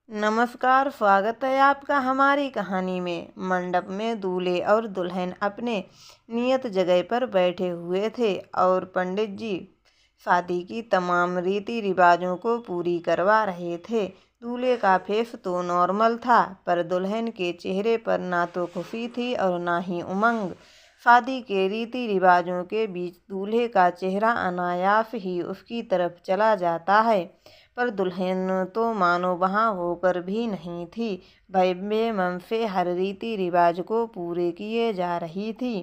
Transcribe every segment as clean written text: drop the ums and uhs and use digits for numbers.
नमस्कार, स्वागत है आपका हमारी कहानी में। मंडप में दूल्हे और दुल्हन अपने नियत जगह पर बैठे हुए थे और पंडित जी शादी की तमाम रीति रिवाजों को पूरी करवा रहे थे। दूल्हे का फेस तो नॉर्मल था, पर दुल्हन के चेहरे पर ना तो खुशी थी और ना ही उमंग। शादी के रीति रिवाजों के बीच दूल्हे का चेहरा अनायास ही उसकी तरफ चला जाता है, पर दुल्हन तो मानो वहाँ होकर भी नहीं थी। भव्य मन से हर रीति रिवाज को पूरे किए जा रही थी।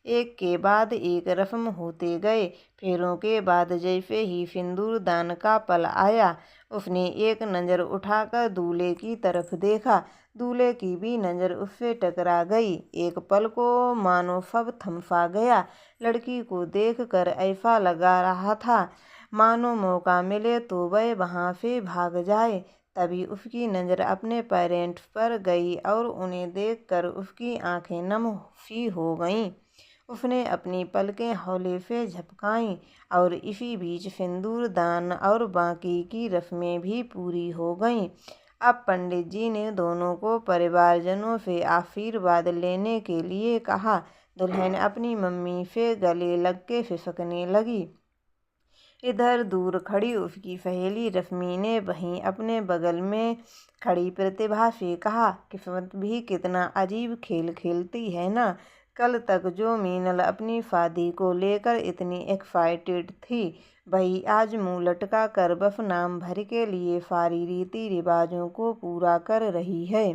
एक के बाद एक रस्म होते गए। फेरों के बाद जैसे ही सिंदूर दान का पल आया, उसने एक नज़र उठाकर दूल्हे की तरफ देखा। दूल्हे की भी नज़र उससे टकरा गई। एक पल को मानो सब थम सा गया। लड़की को देखकर ऐसा लगा रहा था मानो मौका मिले तो वह वहाँ से भाग जाए। तभी उसकी नज़र अपने पेरेंट्स पर गई और उन्हें देखकर उसकी आंखें नम सी हो गईं। उसने अपनी पलकें हौले से झपकाईं और इसी बीच सिंदूर दान और बाकी की रस्में भी पूरी हो गईं। अब पंडित जी ने दोनों को परिवारजनों से आशीर्वाद लेने के लिए कहा। दुल्हन अपनी मम्मी से गले लग के सिसकने लगी। इधर दूर खड़ी उसकी सहेली रश्मि ने वहीं अपने बगल में खड़ी प्रतिभा से कहा, किस्मत भी कितना अजीब खेल खेलती है ना। कल तक जो मीनल अपनी शादी को लेकर इतनी एक्साइटेड थी, वही आज मुंह लटका कर बस नाम भर के लिए सारी रीति रिवाजों को पूरा कर रही है,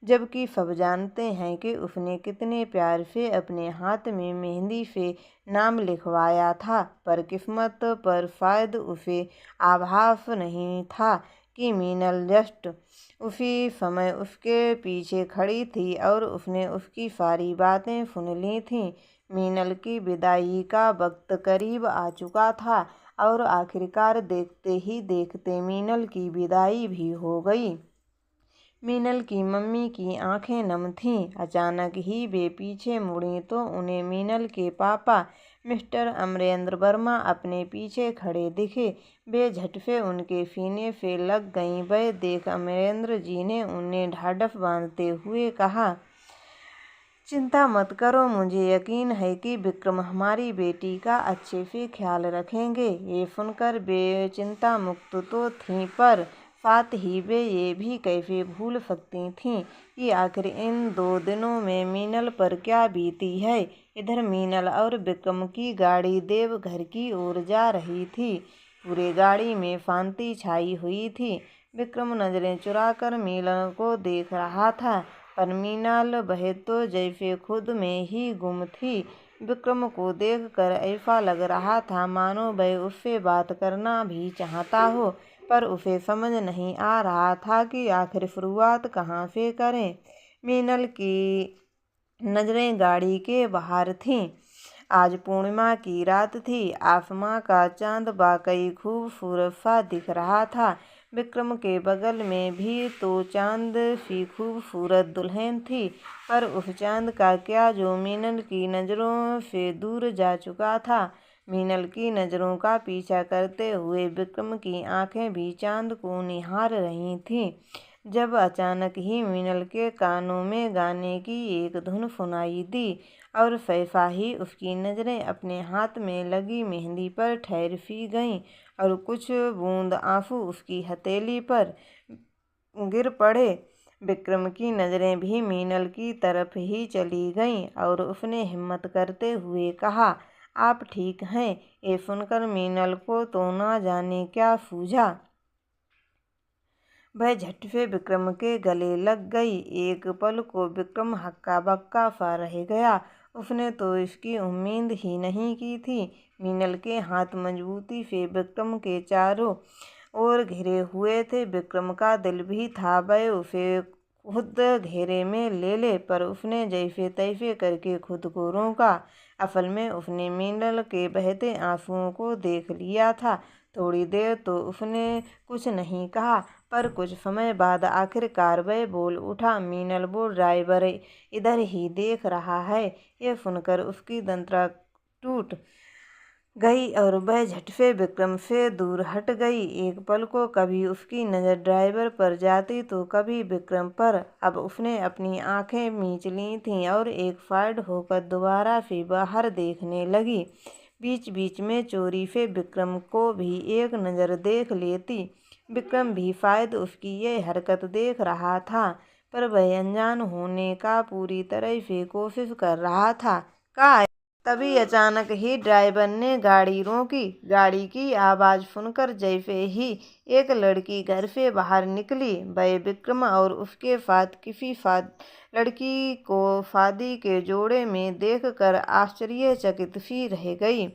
जबकि सब जानते हैं कि उसने कितने प्यार से अपने हाथ में मेहंदी से नाम लिखवाया था। पर किस्मत पर शायद उसे आभास नहीं था कि मीनल जस्ट उसी समय उसके पीछे खड़ी थी और उसने उसकी सारी बातें सुन ली थीं। मीनल की विदाई का वक्त करीब आ चुका था और आखिरकार देखते ही देखते मीनल की विदाई भी हो गई। मीनल की मम्मी की आंखें नम थीं। अचानक ही वे पीछे मुड़ीं तो उन्हें मीनल के पापा मिस्टर अमरेंद्र वर्मा अपने पीछे खड़े दिखे। वे झट से उनके सीने से लग गईं। वह देख अमरेंद्र जी ने उन्हें ढाढ़स बांधते हुए कहा, चिंता मत करो, मुझे यकीन है कि विक्रम हमारी बेटी का अच्छे से ख्याल रखेंगे। ये सुनकर वे चिंता मुक्त तो थीं, पर साथ ही वे ये भी कैसे भूल सकती थीं कि आखिर इन 2 दिनों में मीनल पर क्या बीती है। इधर मीनल और विक्रम की गाड़ी देवघर की ओर जा रही थी। पूरे गाड़ी में शांति छाई हुई थी। विक्रम नजरें चुराकर मीनल को देख रहा था, पर मीनल वह तो जैसे खुद में ही गुम थी। विक्रम को देखकर ऐसा लग रहा था मानो वह उससे बात करना भी चाहता हो, पर उसे समझ नहीं आ रहा था कि आखिर शुरुआत कहाँ से करें। मीनल की नज़रें गाड़ी के बाहर थीं। आज पूर्णिमा की रात थी। आसमां का चांद वाकई खूबसूरत सा दिख रहा था। विक्रम के बगल में भी तो चांद सी खूबसूरत दुल्हन थी, पर उस चांद का क्या जो मीनल की नज़रों से दूर जा चुका था। मीनल की नज़रों का पीछा करते हुए विक्रम की आंखें भी चांद को निहार रही थीं, जब अचानक ही मीनल के कानों में गाने की एक धुन सुनाई दी और सहसा ही उसकी नज़रें अपने हाथ में लगी मेहंदी पर ठहर सी गईं और कुछ बूंद आंसू उसकी हथेली पर गिर पड़े। विक्रम की नज़रें भी मीनल की तरफ ही चली गईं और उसने हिम्मत करते हुए कहा, आप ठीक हैं। ये सुनकर मीनल को तो ना जाने क्या सूझा। वह झट से विक्रम के गले लग गई। एक पल को विक्रम हक्का बक्का सा रह गया। उसने तो इसकी उम्मीद ही नहीं की थी। मीनल के हाथ मजबूती से विक्रम के चारों ओर घिरे हुए थे। विक्रम का दिल भी था वह उसे खुद घेरे में ले ले, पर उसने जैसे तैसे करके खुद को रोका। असल में उसने मीनल के बहते आंसुओं को देख लिया था। थोड़ी देर तो उसने कुछ नहीं कहा, पर कुछ समय बाद आखिरकार वह बोल उठा, मीनल वो ड्राइवर इधर ही देख रहा है। ये सुनकर उसकी दंतरा टूट गई और वह झट से विक्रम से दूर हट गई। एक पल को कभी उसकी नज़र ड्राइवर पर जाती तो कभी विक्रम पर। अब उसने अपनी आंखें मींच ली थीं और एक साइड होकर दोबारा से बाहर देखने लगी। बीच बीच में चोरी से विक्रम को भी एक नज़र देख लेती। विक्रम भी शायद उसकी ये हरकत देख रहा था, पर वह अनजान होने का पूरी तरह से कोशिश कर रहा था। तभी अचानक ही ड्राइवर ने गाड़ी रोकी। गाड़ी की आवाज़ सुनकर जैसे ही एक लड़की घर से बाहर निकली, वह विक्रम और उसके साथ किसी लड़की को शादी के जोड़े में देखकर आश्चर्यचकित सी रह गई।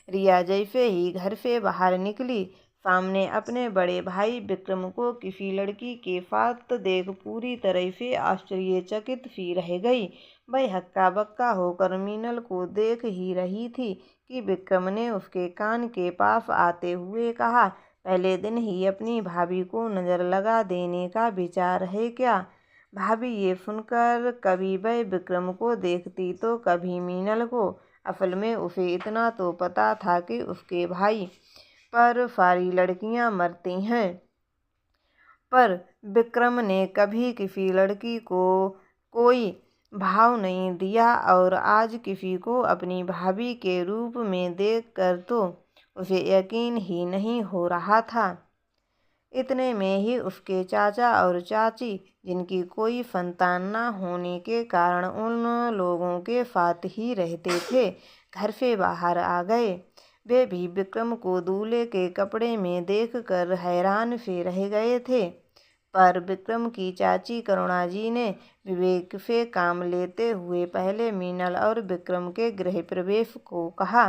रिया जैसे ही घर से बाहर निकली, सामने अपने बड़े भाई विक्रम को किसी लड़की के साथ देख पूरी तरह से आश्चर्यचकित सी रह गई। वह हक्का बक्का होकर मीनल को देख ही रही थी कि विक्रम ने उसके कान के पास आते हुए कहा, पहले दिन ही अपनी भाभी को नज़र लगा देने का विचार है क्या? भाभी ये सुनकर कभी वह विक्रम को देखती तो कभी मीनल को। असल में उसे इतना तो पता था कि उसके भाई पर सारी लड़कियां मरती हैं, पर विक्रम ने कभी किसी लड़की को कोई भाव नहीं दिया और आज किसी को अपनी भाभी के रूप में देखकर तो उसे यकीन ही नहीं हो रहा था। इतने में ही उसके चाचा और चाची, जिनकी कोई संतान न होने के कारण उन लोगों के साथ ही रहते थे, घर से बाहर आ गए। वे भी विक्रम को दूल्हे के कपड़े में देखकर हैरान से रह गए थे, पर विक्रम की चाची करुणा जी ने विवेक से काम लेते हुए पहले मीनल और विक्रम के गृह प्रवेश को कहा।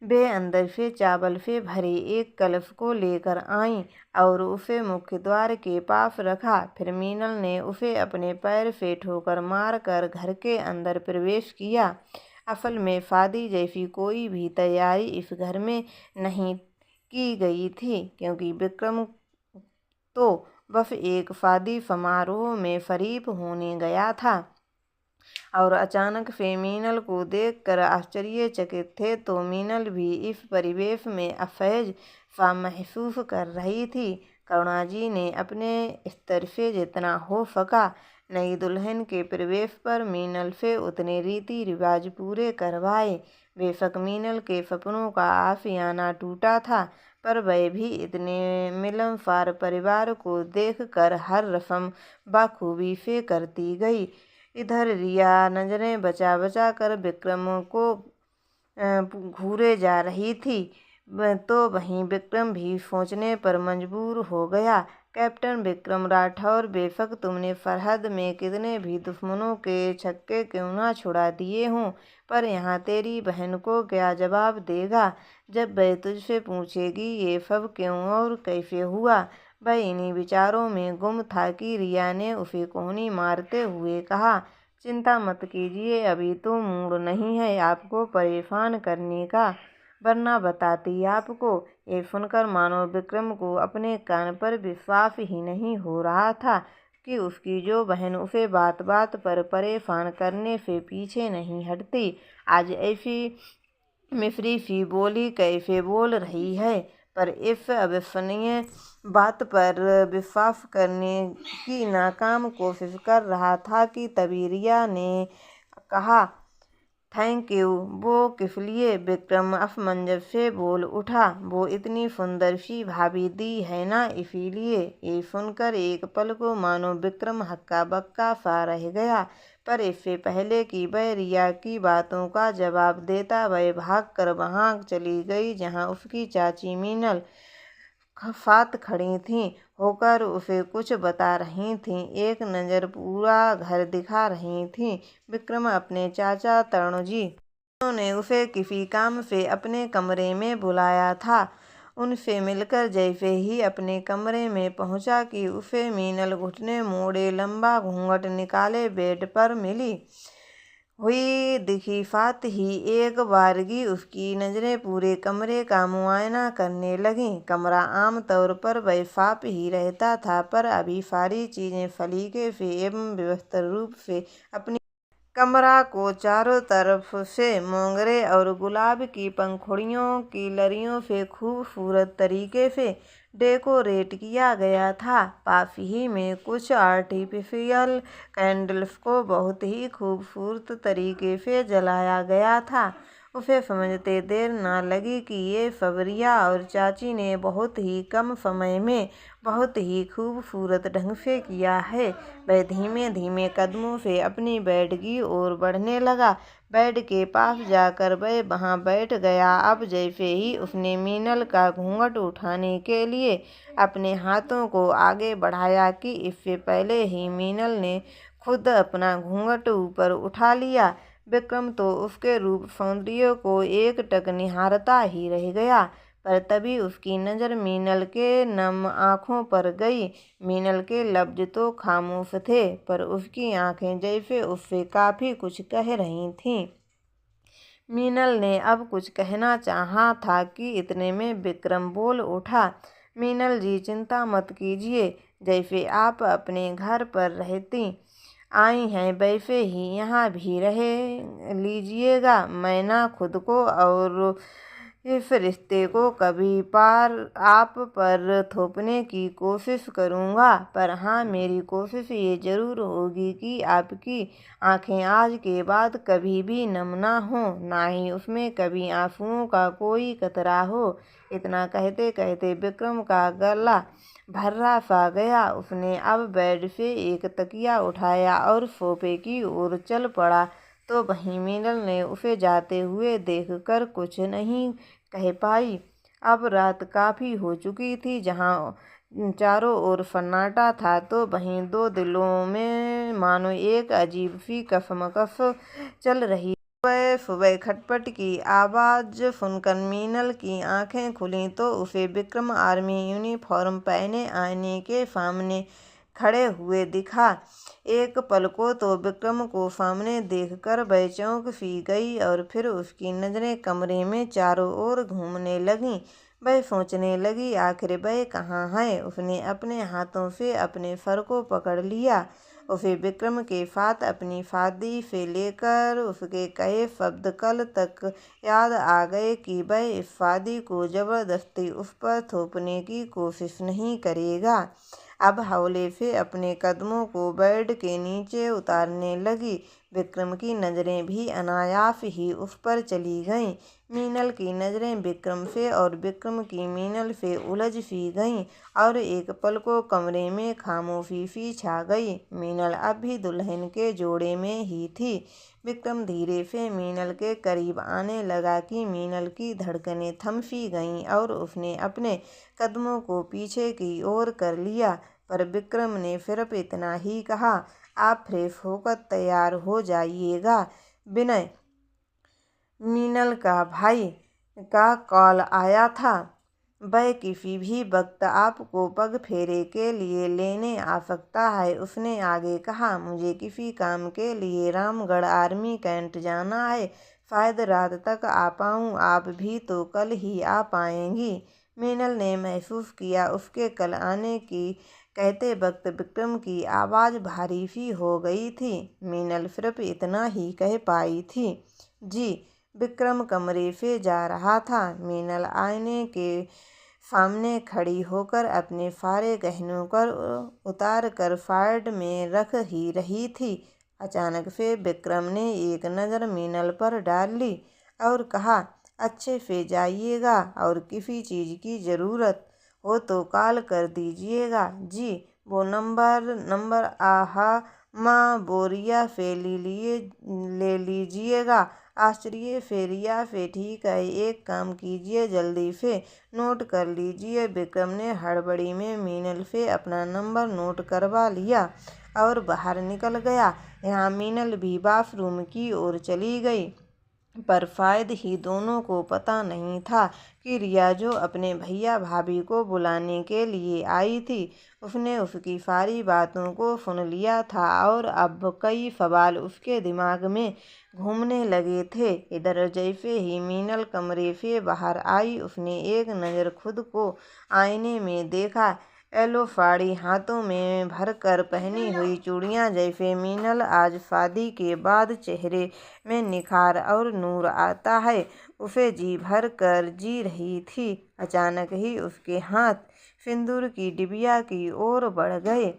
वे अंदर से चावल से भरे एक कलश को लेकर आईं और उसे मुख्य द्वार के पास रखा। फिर मीनल ने उसे अपने पैर से ठोकर मारकर घर के अंदर प्रवेश किया। असल में शादी जैसी कोई भी तैयारी इस घर में नहीं की गई थी, क्योंकि विक्रम तो बस एक शादी समारोह में शरीक होने गया था और अचानक से मीनल को देखकर आश्चर्यचकित थे, तो मीनल भी इस परिवेश में असहज सा महसूस कर रही थी। करुणा जी ने अपने स्तर से जितना हो सका नई दुल्हन के प्रवेश पर मीनल से उतने रीति रिवाज पूरे करवाए। बेशक मीनल के सपनों का आशियाना टूटा था, पर वह भी इतने मिलनसार परिवार को देखकर हर रस्म बखूबी से करती गई। इधर रिया नजरें बचा बचा कर विक्रम को घूरे जा रही थी, तो वहीं विक्रम भी सोचने पर मजबूर हो गया। कैप्टन विक्रम राठौर, बेशक तुमने सरहद में कितने भी दुश्मनों के छक्के क्यों ना छुड़ा दिए हों, पर यहाँ तेरी बहन को क्या जवाब देगा जब वह तुझसे पूछेगी ये सब क्यों और कैसे हुआ? वह इन्हीं विचारों में गुम था कि रिया ने उसे कोहनी मारते हुए कहा, चिंता मत कीजिए, अभी तो मूड नहीं है आपको परेशान करने का, वरना बताती आपको। ये सुनकर मानो विक्रम को अपने कान पर विश्वास ही नहीं हो रहा था कि उसकी जो बहन उसे बात बात पर परेशान करने से पीछे नहीं हटती, आज ऐसी मिश्री सी बोली कैसे बोल रही है। पर इस अविश्वसनीय बात पर विश्वास करने की नाकाम कोशिश कर रहा था कि तभी रिया ने कहा, थैंक यू। वो किस लिए? विक्रम असमंजस से बोल उठा, वो इतनी सुंदर सी भाभी दी है ना, इसीलिए। ये सुनकर एक पल को मानो विक्रम हक्का बक्का सा रह गया, पर इससे पहले कि वह रिया की बातों का जवाब देता, वह भागकर वहां चली गई जहां उसकी चाची मीनल साथ खड़ी थीं, होकर उसे कुछ बता रही थीं, एक नज़र पूरा घर दिखा रही थीं। विक्रम अपने चाचा तरुणजी, उन्होंने उसे किसी काम से अपने कमरे में बुलाया था। उनसे मिलकर जैसे ही अपने कमरे में पहुंचा कि उसे मीनल घुटने मोड़े लंबा घूंघट निकाले बेड पर मिली हुई दिखी। साथ ही एक बारगी उसकी नज़रें पूरे कमरे का मुआयना करने लगीं। कमरा आम तौर पर वह साफ ही रहता था, पर अभी सारी चीज़ें सलीके से एवं व्यवस्थित रूप से अपनी कमरा को चारों तरफ से मोगरे और गुलाब की पंखुड़ियों की लड़ियों से खूबसूरत तरीके से डेकोरेट किया गया था। पास ही में कुछ आर्टिफिशियल कैंडल्स को बहुत ही खूबसूरत तरीके से जलाया गया था। उसे समझते देर न लगी कि ये सब रिया और चाची ने बहुत ही कम समय में बहुत ही खूबसूरत ढंग से किया है। वह धीमे धीमे कदमों से अपनी बेड की ओर बढ़ने लगा। बेड के पास जाकर वह वहां बैठ गया। अब जैसे ही उसने मीनल का घूंघट उठाने के लिए अपने हाथों को आगे बढ़ाया कि इससे पहले ही मीनल ने खुद अपना घूंघट ऊपर उठा लिया, विक्रम तो उसके रूप सौंदर्य को एकटक निहारता ही रह गया। पर तभी उसकी नज़र मीनल के नम आँखों पर गई। मीनल के लफ्ज तो खामोश थे, पर उसकी आंखें जैसे उससे काफ़ी कुछ कह रही थीं। मीनल ने अब कुछ कहना चाहा था कि इतने में विक्रम बोल उठा, मीनल जी चिंता मत कीजिए, जैसे आप अपने घर पर रहती आई हैं वैसे ही यहाँ भी रह लीजिएगा। मैं ना खुद को और इस रिश्ते को कभी पार आप पर थोपने की कोशिश करूँगा, पर हाँ मेरी कोशिश ये ज़रूर होगी कि आपकी आंखें आज के बाद कभी भी नम ना हो, ना ही उसमें कभी आंसुओं का कोई कतरा हो। इतना कहते कहते विक्रम का गला भर्रा सा गया। उसने अब बेड से एक तकिया उठाया और सोफे की ओर चल पड़ा, तो वहीं मीनल ने उसे जाते हुए देखकर कुछ नहीं कह पाई। अब रात काफ़ी हो चुकी थी। जहाँ चारों ओर सन्नाटा था, तो वहीं दो दिलों में मानो एक अजीब सी कसमकस चल रही। सुबह सुबह खटपट की आवाज़ सुनकर मीनल की आंखें खुलीं तो उसे विक्रम आर्मी यूनिफॉर्म पहने आईने के सामने खड़े हुए दिखा। एक पल को तो विक्रम को सामने देखकर वह चौंक सी गई और फिर उसकी नज़रें कमरे में चारों ओर घूमने लगीं। वह सोचने लगी आखिर वह कहाँ है। उसने अपने हाथों से अपने सर को पकड़ लिया। उसे विक्रम के साथ अपनी शादी से लेकर उसके कहे शब्द कल तक याद आ गए कि वह इस शादी को जबरदस्ती उस पर थोपने की कोशिश नहीं करेगा। अब हौले से अपने कदमों को बेड के नीचे उतारने लगी। विक्रम की नज़रें भी अनायास ही उस पर चली गईं। मीनल की नज़रें विक्रम से और विक्रम की मीनल से उलझ सी गईं और एक पल को कमरे में खामोशी सी छा गई। मीनल अब भी दुल्हन के जोड़े में ही थी। विक्रम धीरे से मीनल के करीब आने लगा कि मीनल की धड़कनें थम सी गईं और उसने अपने कदमों को पीछे की ओर कर लिया। पर विक्रम ने सिर्फ इतना ही कहा, आप फ्रेश होकर तैयार हो जाइएगा। विनय, मीनल का भाई का कॉल आया था, वह किसी भी वक्त आपको पग फेरे के लिए लेने आ सकता है। उसने आगे कहा, मुझे किसी काम के लिए रामगढ़ आर्मी कैंट जाना है, शायद रात तक आ पाऊँ। आप भी तो कल ही आ पाएंगी। मीनल ने महसूस किया उसके कल आने की कहते वक्त विक्रम की आवाज़ भारी सी हो गई थी। मीनल सिर्फ इतना ही कह पाई थी, जी। विक्रम कमरे से जा रहा था। मीनल आईने के सामने खड़ी होकर अपने सारे गहनों कर उतार कर साइड में रख ही रही थी। अचानक से विक्रम ने एक नज़र मीनल पर डाल ली और कहा, अच्छे से जाइएगा और किसी चीज़ की ज़रूरत हो तो कॉल कर दीजिएगा। जी, वो नंबर आहा माँ बोरिया से ले लीजिएगा। आश्चर्य से रिया से ठीक है, एक काम कीजिए जल्दी से नोट कर लीजिए। विक्रम ने हड़बड़ी में मीनल से अपना नंबर नोट करवा लिया और बाहर निकल गया। यहाँ मीनल भी बाथरूम की ओर चली गई, पर शायद ही दोनों को पता नहीं था कि रिया जो अपने भैया भाभी को बुलाने के लिए आई थी, उसने उसकी सारी बातों को सुन लिया था और अब कई सवाल उसके दिमाग में घूमने लगे थे। इधर जैसे ही मीनल कमरे से बाहर आई, उसने एक नज़र खुद को आईने में देखा। येलो साड़ी हाथों में भरकर पहनी हुई चूड़ियाँ जैसे मीनल आज शादी के बाद चेहरे में निखार और नूर आता है, उसे जी भर कर जी रही थी। अचानक ही उसके हाथ सिंदूर की डिबिया की ओर बढ़ गए।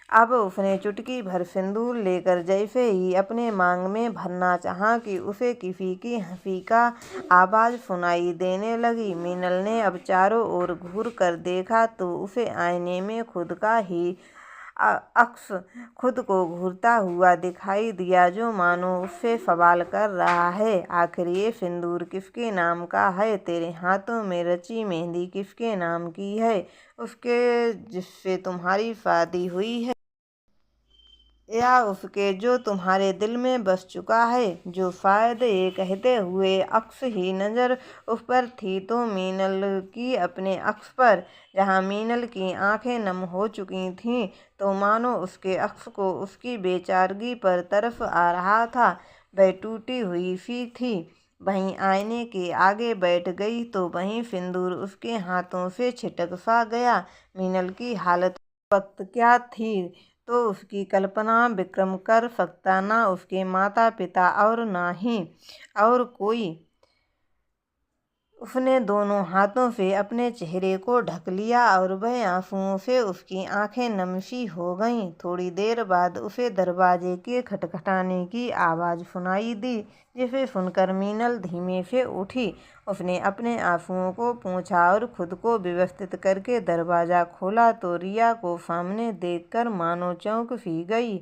अब उसने चुटकी भर सिंदूर लेकर जैसे ही अपने मांग में भरना चाहा कि उसे किसी की हंसी का आवाज़ सुनाई देने लगी। मीनल ने अब चारों ओर घूर कर देखा तो उसे आईने में खुद का ही अक्स खुद को घूरता हुआ दिखाई दिया, जो मानो उससे सवाल कर रहा है, आखिर ये सिंदूर किसके नाम का है? तेरे हाथों में रची मेहंदी किसके नाम की है? उसके जिससे तुम्हारी शादी हुई है, या उसके जो तुम्हारे दिल में बस चुका है? जो शायद ये कहते हुए अक्स ही नज़र उस पर थी तो मीनल की अपने अक्स पर, जहाँ मीनल की आंखें नम हो चुकी थीं, तो मानो उसके अक्स को उसकी बेचारगी पर तरस आ रहा था। वह टूटी हुई सी थी, वहीं आईने के आगे बैठ गई तो वहीं सिंदूर उसके हाथों से छिटक सा गया। मीनल की हालत वक्त क्या थी तो उसकी कल्पना विक्रम कर सकता, ना उसके माता पिता और ना ही और कोई। उसने दोनों हाथों से अपने चेहरे को ढक लिया और वह आंसुओं से उसकी आंखें नम-सी हो गईं। थोड़ी देर बाद उसे दरवाजे के खटखटाने की आवाज़ सुनाई दी, जिसे सुनकर मीनल धीमे से उठी। उसने अपने आंसुओं को पोंछा और खुद को व्यवस्थित करके दरवाज़ा खोला तो रिया को सामने देखकर मानो चौंक सी गई।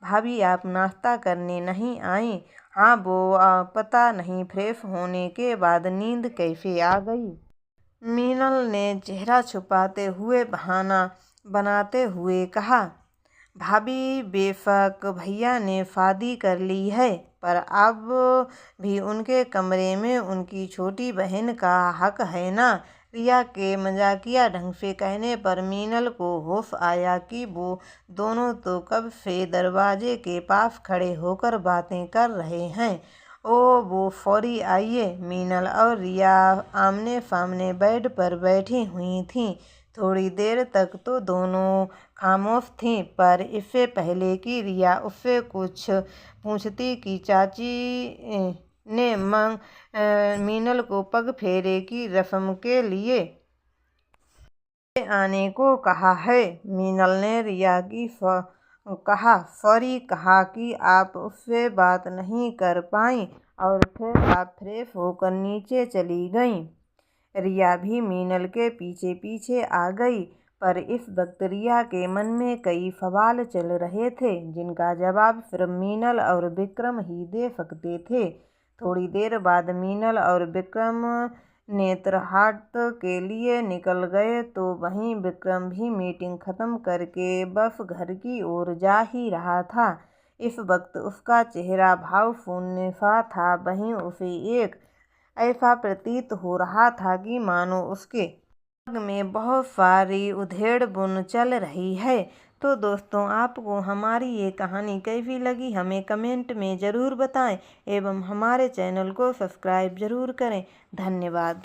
भाभी, आप नाश्ता करने नहीं आईं? हाँ, वो पता नहीं फ्रेश होने के बाद नींद कैसे आ गई। मीनल ने चेहरा छुपाते हुए बहाना बनाते हुए कहा। भाभी, बेशक भैया ने शादी कर ली है, पर अब भी उनके कमरे में उनकी छोटी बहन का हक है ना? रिया के मजाकिया ढंग से कहने पर मीनल को होश आया कि वो दोनों तो कब से दरवाजे के पास खड़े होकर बातें कर रहे हैं। वो फौरी आइए। मीनल और रिया आमने सामने बेड पर बैठी हुई थीं। थोड़ी देर तक तो दोनों खामोश थीं, पर इससे पहले कि रिया उससे कुछ पूछती कि चाची ने मीनल को पग फेरे की रस्म के लिए आने को कहा है। मीनल ने रिया की सॉरी कहा कि आप उससे बात नहीं कर पाईं और फिर आप फ्रेश होकर नीचे चली गईं। रिया भी मीनल के पीछे पीछे आ गई, पर इस वक्त रिया के मन में कई सवाल चल रहे थे, जिनका जवाब सिर्फ मीनल और विक्रम ही दे सकते थे। थोड़ी देर बाद मीनल और विक्रम नेत्रहाट के लिए निकल गए तो वहीं विक्रम भी मीटिंग खत्म करके बस घर की ओर जा ही रहा था। इस वक्त उसका चेहरा भावशून्य सा था, वहीं उसे एक ऐसा प्रतीत हो रहा था कि मानो उसके दिमाग में बहुत सारी उधेड़-बुन चल रही है। तो दोस्तों, आपको हमारी ये कहानी कैसी लगी हमें कमेंट में ज़रूर बताएं एवं हमारे चैनल को सब्सक्राइब ज़रूर करें। धन्यवाद।